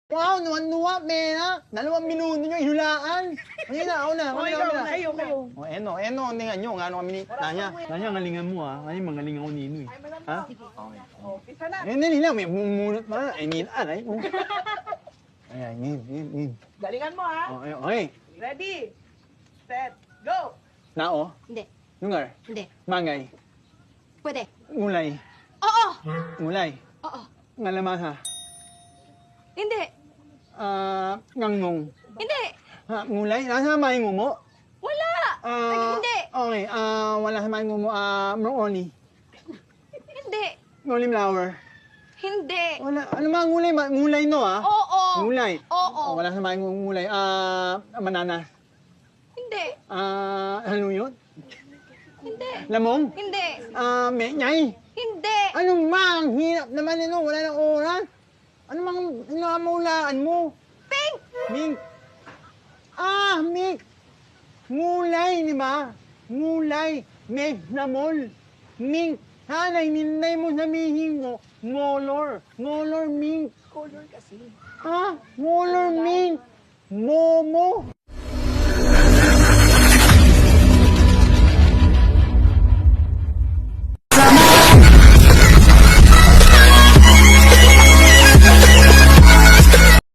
Wow, nuwan-nuwa, mena. 2 minuto nyo ihulaan. Hindi na, ako na. Kayo. O, eno, tingnan nyo, nga kami ni Tanya. Tanya, ngalingan mo, ha? Ngayon, magaling ako nino, eh. Ha? Pisa na. Hindi, may bumunot pa. Ay, nilaan, ay. Ay, ngin. Galingan mo, ha? Okay. Ready, set, go! Nao, Hindi. lungar, Hindi. mangay, Pwede. ngulay, Oo. ngulay, Oo. ngalamasa, Hindi. ngangnong. Hindi. Ha, ngulay, nasa may ngumo. Wala. Ay, hindi. Okay, wala sa may ngumo, broccoli, Hindi. nguli flower. Hindi. Wala, ano mga ngulay? Ngulay no, ha? Oo. Ngulay. Oo. Wala sa may ngulay, manana. Hindi. Ano yun? Hindi. Lamong? Hindi. Menyay. Hindi. Ano mang hirap naman nito, wala nang oras. Ano mang namulaan mo? Pink. Mink. Mink. Ngulay, di ba? Ngulay. Meg namol. Mink. Hanay, ninay mo sabihin mo, ngolor. Ngolor mink. Color kasi. Ngolor mink. Momo.